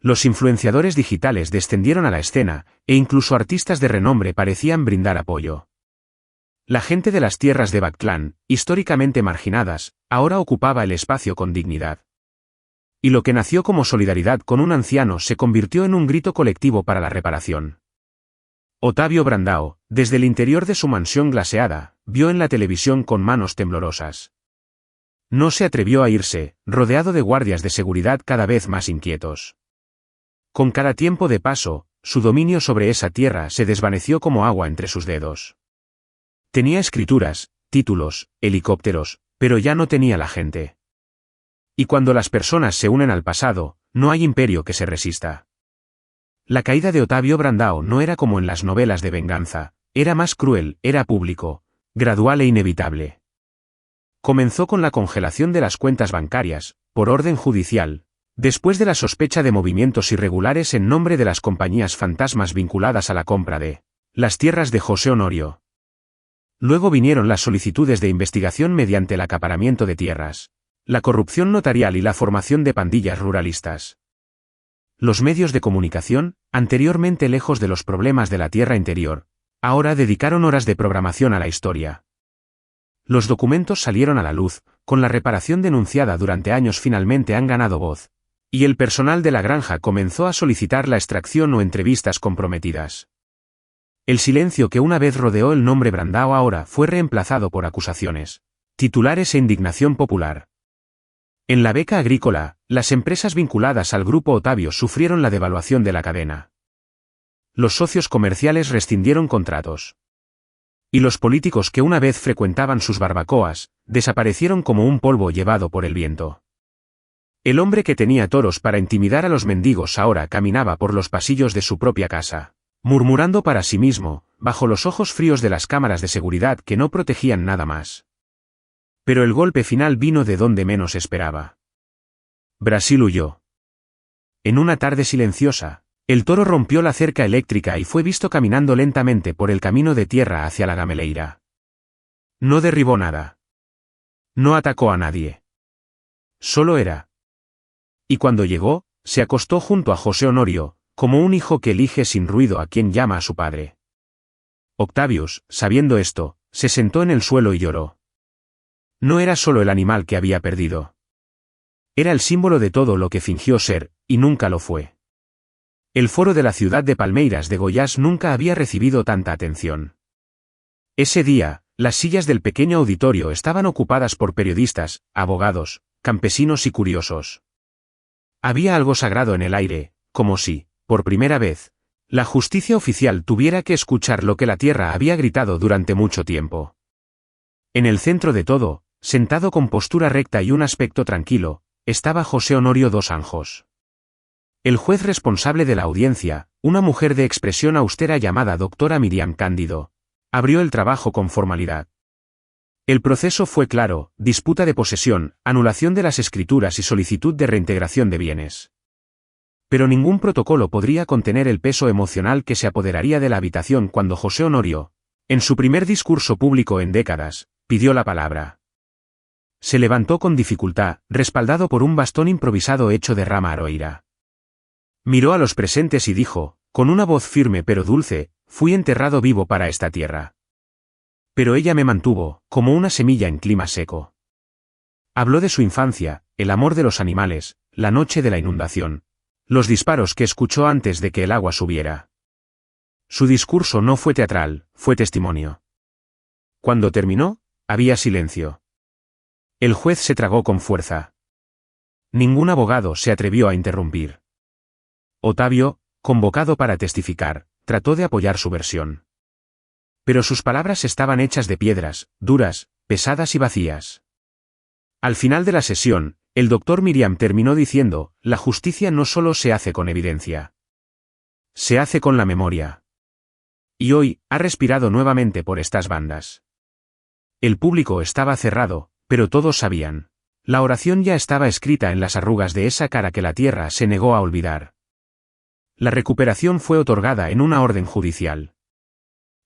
Los influenciadores digitales descendieron a la escena, e incluso artistas de renombre parecían brindar apoyo. La gente de las tierras de Bactlán, históricamente marginadas, ahora ocupaba el espacio con dignidad. Y lo que nació como solidaridad con un anciano se convirtió en un grito colectivo para la reparación. Otavio Brandao, desde el interior de su mansión glaseada, vio en la televisión con manos temblorosas. No se atrevió a irse, rodeado de guardias de seguridad cada vez más inquietos. Con cada tiempo de paso, su dominio sobre esa tierra se desvaneció como agua entre sus dedos. Tenía escrituras, títulos, helicópteros, pero ya no tenía la gente. Y cuando las personas se unen al pasado, no hay imperio que se resista. La caída de Otavio Brandao no era como en las novelas de venganza, era más cruel, era público, gradual e inevitable. Comenzó con la congelación de las cuentas bancarias, por orden judicial, después de la sospecha de movimientos irregulares en nombre de las compañías fantasmas vinculadas a la compra de las tierras de José Honorio. Luego vinieron las solicitudes de investigación mediante el acaparamiento de tierras, la corrupción notarial y la formación de pandillas ruralistas. Los medios de comunicación, anteriormente lejos de los problemas de la tierra interior, ahora dedicaron horas de programación a la historia. Los documentos salieron a la luz, con la reparación denunciada durante años finalmente han ganado voz, y el personal de la granja comenzó a solicitar la extracción o entrevistas comprometidas. El silencio que una vez rodeó el nombre Brandao ahora fue reemplazado por acusaciones, titulares e indignación popular. En la beca agrícola, las empresas vinculadas al grupo Otavio sufrieron la devaluación de la cadena. Los socios comerciales rescindieron contratos. Y los políticos que una vez frecuentaban sus barbacoas, desaparecieron como un polvo llevado por el viento. El hombre que tenía toros para intimidar a los mendigos ahora caminaba por los pasillos de su propia casa, murmurando para sí mismo, bajo los ojos fríos de las cámaras de seguridad que no protegían nada más. Pero el golpe final vino de donde menos esperaba. Brasil huyó. En una tarde silenciosa, el toro rompió la cerca eléctrica y fue visto caminando lentamente por el camino de tierra hacia la Gameleira. No derribó nada. No atacó a nadie. Solo era. Y cuando llegó, se acostó junto a José Honorio, como un hijo que elige sin ruido a quien llama a su padre. Octavius, sabiendo esto, se sentó en el suelo y lloró. No era solo el animal que había perdido. Era el símbolo de todo lo que fingió ser, y nunca lo fue. El foro de la ciudad de Palmeiras de Goiás nunca había recibido tanta atención. Ese día, las sillas del pequeño auditorio estaban ocupadas por periodistas, abogados, campesinos y curiosos. Había algo sagrado en el aire, como si, por primera vez, la justicia oficial tuviera que escuchar lo que la tierra había gritado durante mucho tiempo. En el centro de todo, sentado con postura recta y un aspecto tranquilo, estaba José Honorio dos Anjos. El juez responsable de la audiencia, una mujer de expresión austera llamada doctora Miriam Cándido, abrió el trabajo con formalidad. El proceso fue claro: disputa de posesión, anulación de las escrituras y solicitud de reintegración de bienes. Pero ningún protocolo podría contener el peso emocional que se apoderaría de la habitación cuando José Honorio, en su primer discurso público en décadas, pidió la palabra. Se levantó con dificultad, respaldado por un bastón improvisado hecho de rama aroeira. Miró a los presentes y dijo, con una voz firme pero dulce: fui enterrado vivo para esta tierra. Pero ella me mantuvo, como una semilla en clima seco. Habló de su infancia, el amor de los animales, la noche de la inundación, los disparos que escuchó antes de que el agua subiera. Su discurso no fue teatral, fue testimonio. Cuando terminó, había silencio. El juez se tragó con fuerza. Ningún abogado se atrevió a interrumpir. Otavio, convocado para testificar, trató de apoyar su versión. Pero sus palabras estaban hechas de piedras, duras, pesadas y vacías. Al final de la sesión, el doctor Miriam terminó diciendo: la justicia no solo se hace con evidencia. Se hace con la memoria. Y hoy, ha respirado nuevamente por estas bandas. El público estaba cerrado, pero todos sabían. La oración ya estaba escrita en las arrugas de esa cara que la tierra se negó a olvidar. La recuperación fue otorgada en una orden judicial.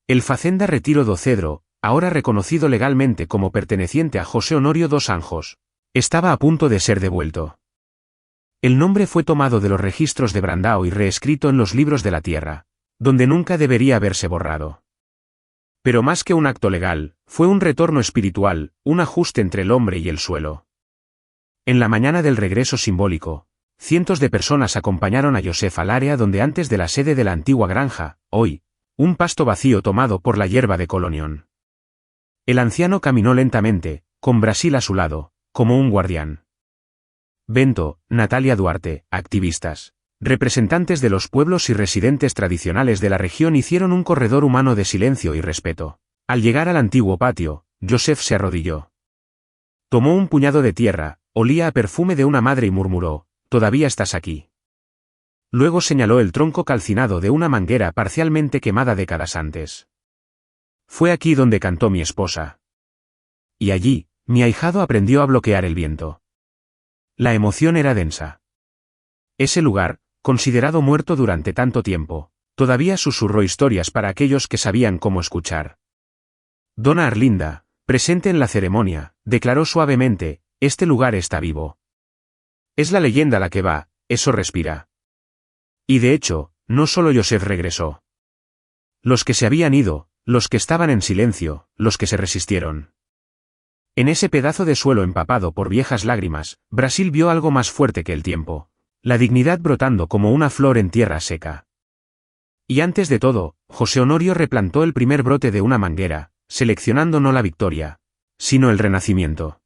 El Facenda Retiro do Cedro, ahora reconocido legalmente como perteneciente a José Honorio dos Anjos, estaba a punto de ser devuelto. El nombre fue tomado de los registros de Brandao y reescrito en los libros de la tierra, donde nunca debería haberse borrado. Pero más que un acto legal, fue un retorno espiritual, un ajuste entre el hombre y el suelo. En la mañana del regreso simbólico, cientos de personas acompañaron a Joseph al área donde antes de la sede de la antigua granja, hoy, un pasto vacío tomado por la hierba de Colonión. El anciano caminó lentamente, con Brasil a su lado, como un guardián. Bento, Natalia Duarte, activistas, representantes de los pueblos y residentes tradicionales de la región hicieron un corredor humano de silencio y respeto. Al llegar al antiguo patio, Joseph se arrodilló. Tomó un puñado de tierra, olía a perfume de una madre y murmuró, «¿Todavía estás aquí?». Luego señaló el tronco calcinado de una manguera parcialmente quemada décadas antes. «Fue aquí donde cantó mi esposa. Y allí, mi ahijado aprendió a bloquear el viento». La emoción era densa. Ese lugar, considerado muerto durante tanto tiempo, todavía susurró historias para aquellos que sabían cómo escuchar. Dona Arlinda, presente en la ceremonia, declaró suavemente, «Este lugar está vivo. Es la leyenda la que va, eso respira». Y de hecho, no solo Joseph regresó. Los que se habían ido, los que estaban en silencio, los que se resistieron. En ese pedazo de suelo empapado por viejas lágrimas, Brasil vio algo más fuerte que el tiempo. La dignidad brotando como una flor en tierra seca. Y antes de todo, José Honorio replantó el primer brote de una manguera, seleccionando no la victoria, sino el renacimiento.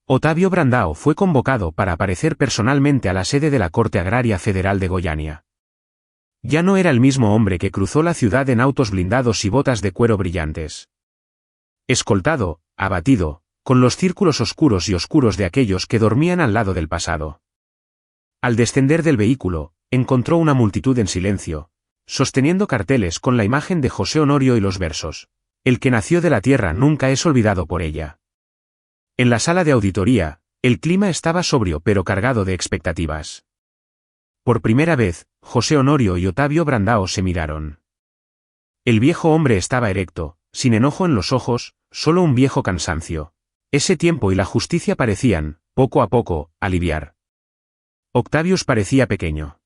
Otavio Brandao fue convocado para aparecer personalmente a la sede de la Corte Agraria Federal de Goiânia. Ya no era el mismo hombre que cruzó la ciudad en autos blindados y botas de cuero brillantes. Escoltado, abatido, con los círculos oscuros y oscuros de aquellos que dormían al lado del pasado. Al descender del vehículo, encontró una multitud en silencio, sosteniendo carteles con la imagen de José Honorio y los versos: «El que nació de la tierra nunca es olvidado por ella». En la sala de auditoría, el clima estaba sobrio pero cargado de expectativas. Por primera vez, José Honorio y Otavio Brandao se miraron. El viejo hombre estaba erecto, sin enojo en los ojos, solo un viejo cansancio. Ese tiempo y la justicia parecían, poco a poco, aliviar. Octavius parecía pequeño.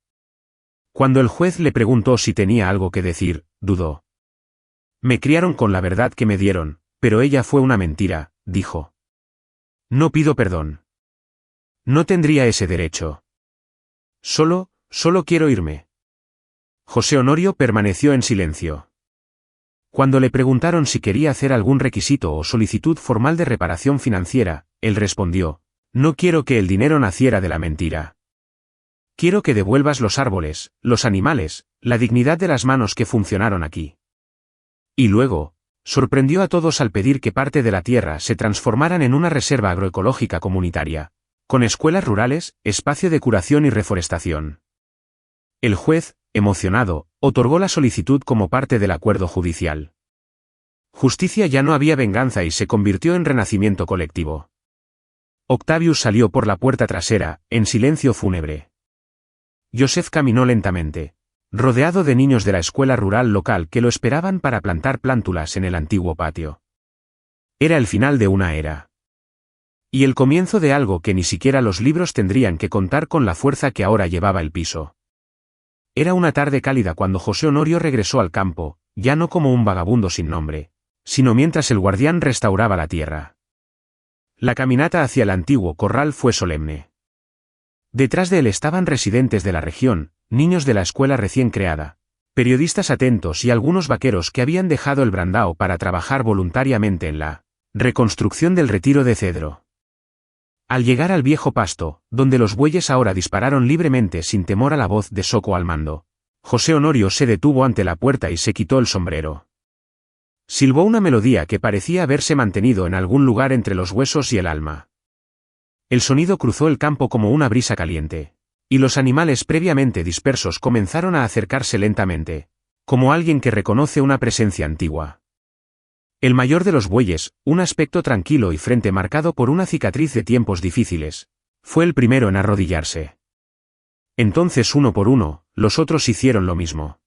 Cuando el juez le preguntó si tenía algo que decir, dudó. «Me criaron con la verdad que me dieron, pero ella fue una mentira», dijo. «No pido perdón. No tendría ese derecho. Solo quiero irme». José Honorio permaneció en silencio. Cuando le preguntaron si quería hacer algún requisito o solicitud formal de reparación financiera, él respondió: «No quiero que el dinero naciera de la mentira. Quiero que devuelvas los árboles, los animales, la dignidad de las manos que funcionaron aquí». Y luego, sorprendió a todos al pedir que parte de la tierra se transformaran en una reserva agroecológica comunitaria, con escuelas rurales, espacio de curación y reforestación. El juez, emocionado, otorgó la solicitud como parte del acuerdo judicial. Justicia ya no había venganza y se convirtió en renacimiento colectivo. Octavius salió por la puerta trasera, en silencio fúnebre. Joseph caminó lentamente, rodeado de niños de la escuela rural local que lo esperaban para plantar plántulas en el antiguo patio. Era el final de una era. Y el comienzo de algo que ni siquiera los libros tendrían que contar con la fuerza que ahora llevaba el piso. Era una tarde cálida cuando José Honorio regresó al campo, ya no como un vagabundo sin nombre, sino mientras el guardián restauraba la tierra. La caminata hacia el antiguo corral fue solemne. Detrás de él estaban residentes de la región, niños de la escuela recién creada, periodistas atentos y algunos vaqueros que habían dejado el Brandao para trabajar voluntariamente en la reconstrucción del retiro de cedro. Al llegar al viejo pasto, donde los bueyes ahora dispararon libremente sin temor a la voz de Soco al mando, José Honorio se detuvo ante la puerta y se quitó el sombrero. Silbó una melodía que parecía haberse mantenido en algún lugar entre los huesos y el alma. El sonido cruzó el campo como una brisa caliente, y los animales previamente dispersos comenzaron a acercarse lentamente, como alguien que reconoce una presencia antigua. El mayor de los bueyes, un aspecto tranquilo y frente marcado por una cicatriz de tiempos difíciles, fue el primero en arrodillarse. Entonces uno por uno, los otros hicieron lo mismo.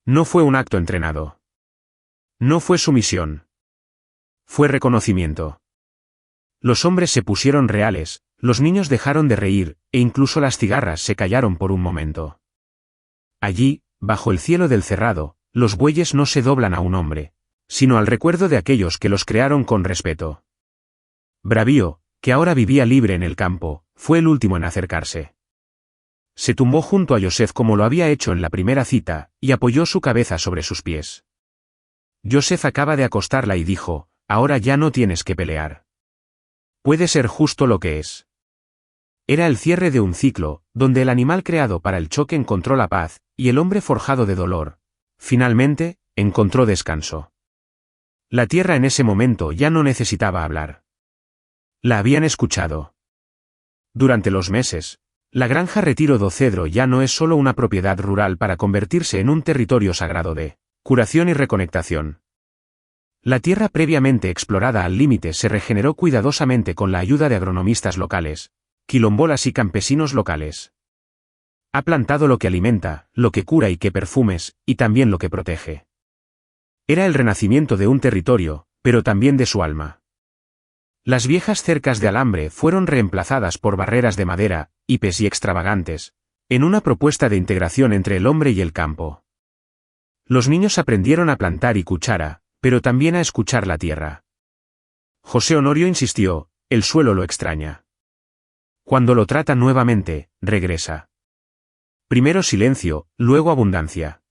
No fue un acto entrenado. No fue sumisión. Fue reconocimiento. Los hombres se pusieron reales, los niños dejaron de reír, e incluso las cigarras se callaron por un momento. Allí, bajo el cielo del cerrado, los bueyes no se doblan a un hombre, sino al recuerdo de aquellos que los crearon con respeto. Bravío, que ahora vivía libre en el campo, fue el último en acercarse. Se tumbó junto a Joseph como lo había hecho en la primera cita, y apoyó su cabeza sobre sus pies. Joseph acaba de acostarla y dijo, ahora ya no tienes que pelear. Puede ser justo lo que es. Era el cierre de un ciclo, donde el animal creado para el choque encontró la paz, y el hombre forjado de dolor, finalmente, encontró descanso. La tierra en ese momento ya no necesitaba hablar. La habían escuchado. Durante los meses, la granja Retiro do Cedro ya no es solo una propiedad rural para convertirse en un territorio sagrado de curación y reconectación. La tierra previamente explorada al límite se regeneró cuidadosamente con la ayuda de agronomistas locales, quilombolas y campesinos locales. Ha plantado lo que alimenta, lo que cura y que perfumes, y también lo que protege. Era el renacimiento de un territorio, pero también de su alma. Las viejas cercas de alambre fueron reemplazadas por barreras de madera, hipes y extravagantes, en una propuesta de integración entre el hombre y el campo. Los niños aprendieron a plantar y cuchara, pero también a escuchar la tierra. José Honorio insistió, el suelo lo extraña. Cuando lo trata nuevamente, regresa. Primero silencio, luego abundancia.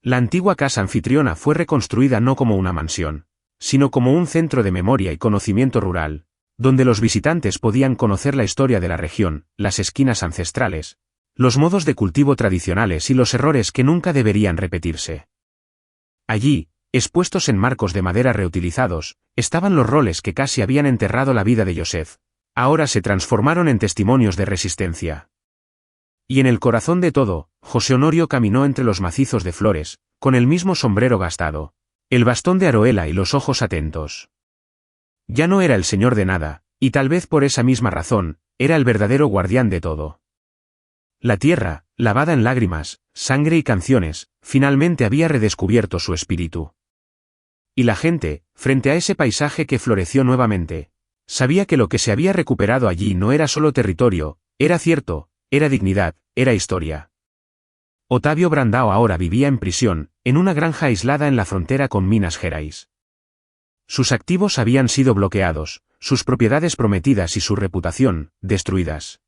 La antigua casa anfitriona fue reconstruida no como una mansión, sino como un centro de memoria y conocimiento rural, donde los visitantes podían conocer la historia de la región, las esquinas ancestrales, los modos de cultivo tradicionales y los errores que nunca deberían repetirse. Allí, expuestos en marcos de madera reutilizados, estaban los roles que casi habían enterrado la vida de Joseph. Ahora se transformaron en testimonios de resistencia. Y en el corazón de todo, José Honorio caminó entre los macizos de flores, con el mismo sombrero gastado, el bastón de Aroela y los ojos atentos. Ya no era el señor de nada, y tal vez por esa misma razón, era el verdadero guardián de todo. La tierra, lavada en lágrimas, sangre y canciones, finalmente había redescubierto su espíritu. Y la gente, frente a ese paisaje que floreció nuevamente, sabía que lo que se había recuperado allí no era solo territorio, era cierto, era dignidad, era historia. Otavio Brandao ahora vivía en prisión, en una granja aislada en la frontera con Minas Gerais. Sus activos habían sido bloqueados, sus propiedades prometidas y su reputación, destruidas.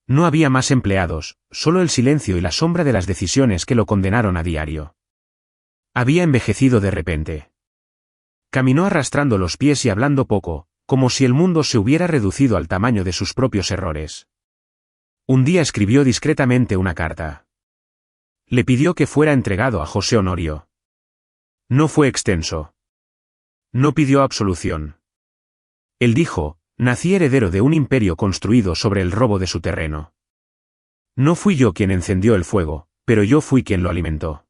No había más empleados, solo el silencio y la sombra de las decisiones que lo condenaron a diario. Había envejecido de repente. Caminó arrastrando los pies y hablando poco, como si el mundo se hubiera reducido al tamaño de sus propios errores. Un día escribió discretamente una carta. Le pidió que fuera entregado a José Honorio. No fue extenso. No pidió absolución. Él dijo, nací heredero de un imperio construido sobre el robo de su terreno. No fui yo quien encendió el fuego, pero yo fui quien lo alimentó.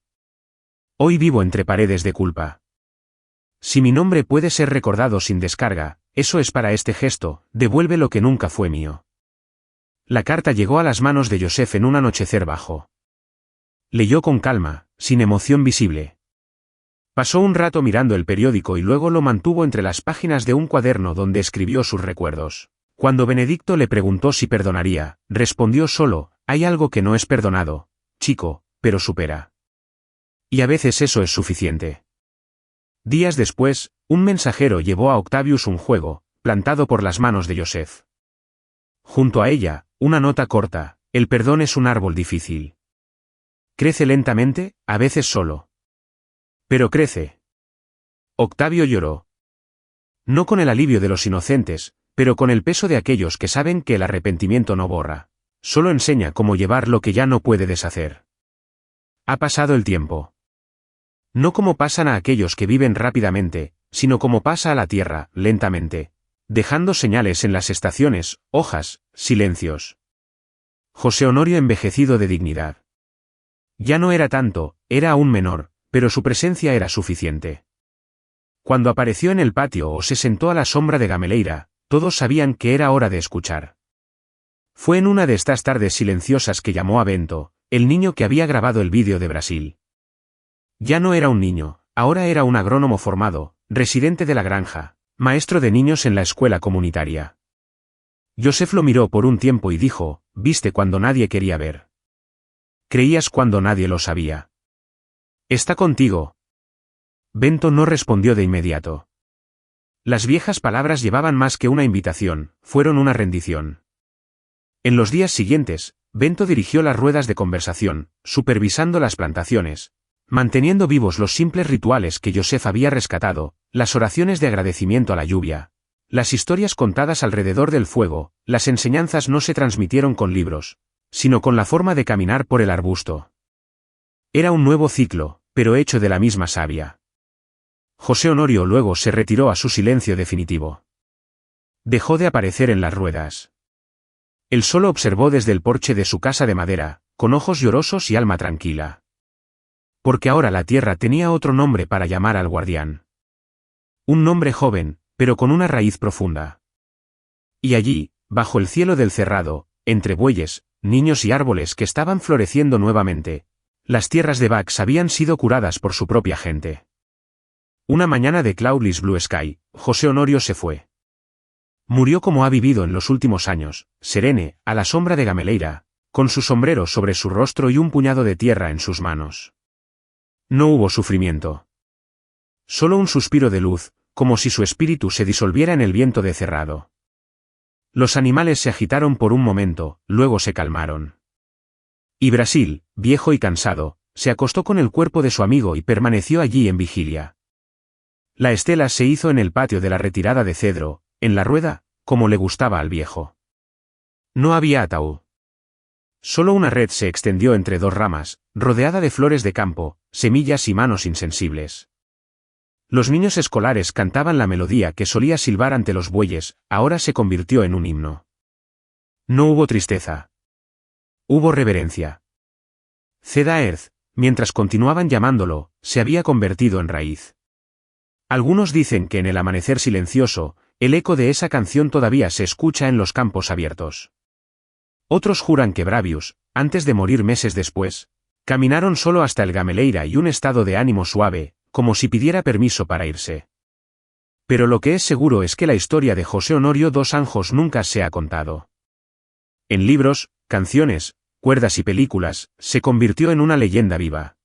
Hoy vivo entre paredes de culpa. Si mi nombre puede ser recordado sin descarga, eso es para este gesto, devuelve lo que nunca fue mío. La carta llegó a las manos de Joseph en un anochecer bajo. Leyó con calma, sin emoción visible. Pasó un rato mirando el periódico y luego lo mantuvo entre las páginas de un cuaderno donde escribió sus recuerdos. Cuando Benedicto le preguntó si perdonaría, respondió solo, hay algo que no es perdonado, chico, pero supera. Y a veces eso es suficiente. Días después, un mensajero llevó a Octavius un juego, plantado por las manos de Joseph. Junto a ella, una nota corta, el perdón es un árbol difícil. Crece lentamente, a veces solo. Pero crece. Octavio lloró. No con el alivio de los inocentes, pero con el peso de aquellos que saben que el arrepentimiento no borra, solo enseña cómo llevar lo que ya no puede deshacer. Ha pasado el tiempo. No como pasan a aquellos que viven rápidamente, sino como pasa a la tierra, lentamente, dejando señales en las estaciones, hojas, silencios. José Honorio envejecido de dignidad. Ya no era tanto, era aún menor, pero su presencia era suficiente. Cuando apareció en el patio o se sentó a la sombra de Gameleira, todos sabían que era hora de escuchar. Fue en una de estas tardes silenciosas que llamó a Bento, el niño que había grabado el vídeo de Brasil. Ya no era un niño, ahora era un agrónomo formado, residente de la granja, maestro de niños en la escuela comunitaria. Joseph lo miró por un tiempo y dijo, viste cuando nadie quería ver. Creías cuando nadie lo sabía. ¿Está contigo? Bento no respondió de inmediato. Las viejas palabras llevaban más que una invitación, fueron una rendición. En los días siguientes, Bento dirigió las ruedas de conversación, supervisando las plantaciones, manteniendo vivos los simples rituales que Joseph había rescatado, las oraciones de agradecimiento a la lluvia, las historias contadas alrededor del fuego. Las enseñanzas no se transmitieron con libros, sino con la forma de caminar por el arbusto. Era un nuevo ciclo, pero hecho de la misma savia. José Honorio luego se retiró a su silencio definitivo. Dejó de aparecer en las ruedas. Él solo observó desde el porche de su casa de madera, con ojos llorosos y alma tranquila. Porque ahora la tierra tenía otro nombre para llamar al guardián. Un nombre joven, pero con una raíz profunda. Y allí, bajo el cielo del cerrado, entre bueyes, niños y árboles que estaban floreciendo nuevamente, las tierras de Bax habían sido curadas por su propia gente. Una mañana de Cloudless Blue Sky, José Honorio se fue. Murió como ha vivido en los últimos años, serene, a la sombra de Gameleira, con su sombrero sobre su rostro y un puñado de tierra en sus manos. No hubo sufrimiento. Solo un suspiro de luz, como si su espíritu se disolviera en el viento de cerrado. Los animales se agitaron por un momento, luego se calmaron. Y Brasil, viejo y cansado, se acostó con el cuerpo de su amigo y permaneció allí en vigilia. La estela se hizo en el patio de la retirada de cedro, en la rueda, como le gustaba al viejo. No había ataúd. Solo una red se extendió entre dos ramas, rodeada de flores de campo, semillas y manos insensibles. Los niños escolares cantaban la melodía que solía silbar ante los bueyes, ahora se convirtió en un himno. No hubo tristeza. Hubo reverencia. Ceda Earth, mientras continuaban llamándolo, se había convertido en raíz. Algunos dicen que en el amanecer silencioso, el eco de esa canción todavía se escucha en los campos abiertos. Otros juran que Bravius, antes de morir meses después, caminaron solo hasta el Gameleira y un estado de ánimo suave, como si pidiera permiso para irse. Pero lo que es seguro es que la historia de José Honorio dos Anjos nunca se ha contado. En libros, canciones, cuerdas y películas, se convirtió en una leyenda viva.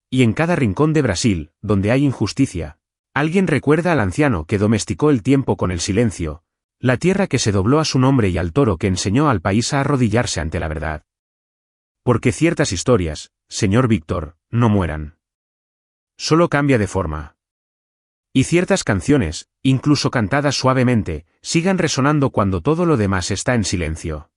Y en cada rincón de Brasil, donde hay injusticia, alguien recuerda al anciano que domesticó el tiempo con el silencio, la tierra que se dobló a su nombre y al toro que enseñó al país a arrodillarse ante la verdad. Porque ciertas historias, señor Víctor, no mueran. Solo cambia de forma. Y ciertas canciones, incluso cantadas suavemente, sigan resonando cuando todo lo demás está en silencio.